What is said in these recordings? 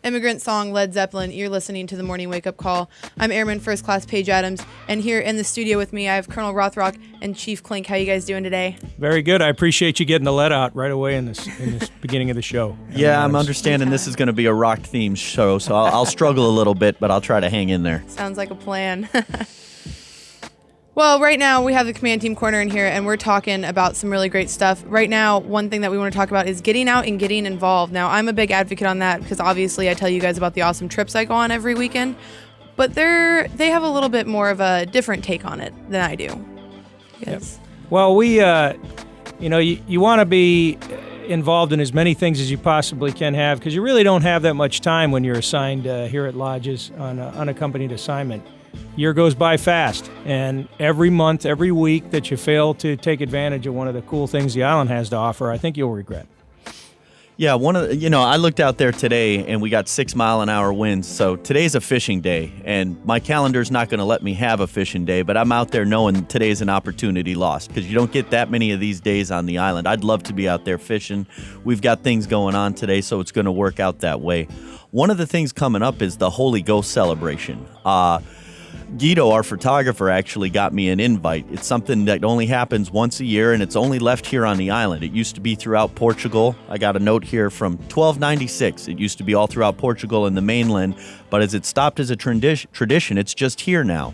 Immigrant Song, Led Zeppelin. You're listening to the Morning Wake Up Call. I'm Airman First Class Paige Adams, and here in the studio with me, I have Colonel Rothrock and Chief Klink. How you guys doing today? Very good. I appreciate you getting the let out right away in this beginning of the show. Yeah, I'm understanding this is going to be a rock-themed show, so I'll struggle a little bit, but I'll try to hang in there. Sounds like a plan. Well, right now we have the Command Team Corner in here, and we're talking about some really great stuff. Right now, one thing that we want to talk about is getting out and getting involved. Now, I'm a big advocate on that because obviously I tell you guys about the awesome trips I go on every weekend, but they have a little bit more of a different take on it than I do. Yes. Yep. Well, we, you want to be involved in as many things as you possibly can have because you really don't have that much time when you're assigned here at Lajes on an unaccompanied assignment. Year goes by fast, and every month, every week that you fail to take advantage of one of the cool things the island has to offer, I think you'll regret. Yeah, I looked out there today, and we got 6-mile-an-hour winds, so today's a fishing day, and my calendar's not going to let me have a fishing day, but I'm out there knowing today's an opportunity lost, because you don't get that many of these days on the island. I'd love to be out there fishing. We've got things going on today, so it's going to work out that way. One of the things coming up is the Holy Ghost celebration. Guido, our photographer, actually got me an invite. It's something that only happens once a year, and it's only left here on the island. It used to be throughout Portugal. I got a note here from 1296. It used to be all throughout Portugal and the mainland, but as it stopped as a tradition, it's just here now.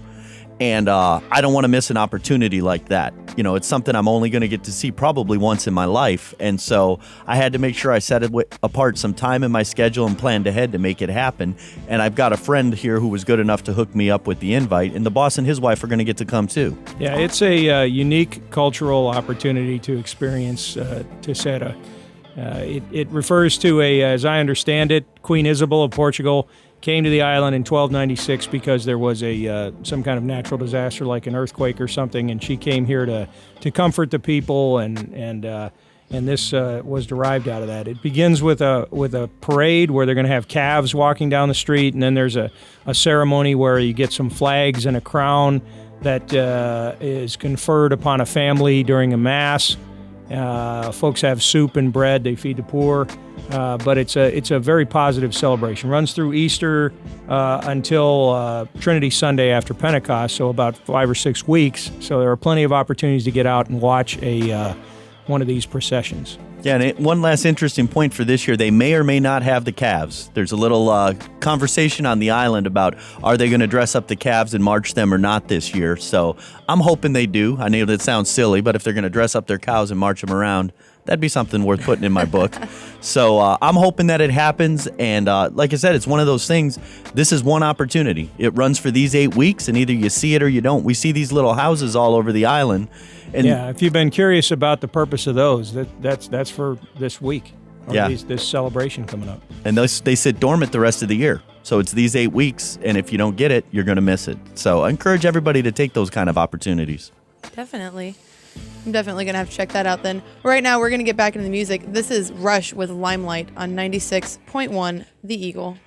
And I don't want to miss an opportunity like that. It's something I'm only going to get to see probably once in my life. And so I had to make sure I set apart some time in my schedule and planned ahead to make it happen. And I've got a friend here who was good enough to hook me up with the invite. And the boss and his wife are going to get to come too. Yeah, it's a unique cultural opportunity to experience Terceira. It refers to as I understand it, Queen Isabel of Portugal came to the island in 1296 because there was some kind of natural disaster like an earthquake or something, and she came here to comfort the people, and this was derived out of that. It begins with a parade where they're going to have calves walking down the street, and then there's a ceremony where you get some flags and a crown that is conferred upon a family during a mass. Folks have soup and bread. They feed the poor, but it's a very positive celebration. Runs through Easter until Trinity Sunday after Pentecost, so about 5 or 6 weeks. So there are plenty of opportunities to get out and watch one of these processions. Yeah, and one last interesting point for this year, they may or may not have the calves. There's a little conversation on the island about are they going to dress up the calves and march them or not this year. So I'm hoping they do. I know that sounds silly, but if they're going to dress up their cows and march them around, that'd be something worth putting in my book. So I'm hoping that it happens. And like I said, it's one of those things. This is one opportunity. It runs for these 8 weeks, and either you see it or you don't. We see these little houses all over the island. And yeah, if you've been curious about the purpose of those, that's for this week. Or yeah. This celebration coming up. And they sit dormant the rest of the year. So it's these 8 weeks, and if you don't get it, you're going to miss it. So I encourage everybody to take those kind of opportunities. Definitely. I'm definitely going to have to check that out then. Right now, we're going to get back into the music. This is Rush with Limelight on 96.1 The Eagle.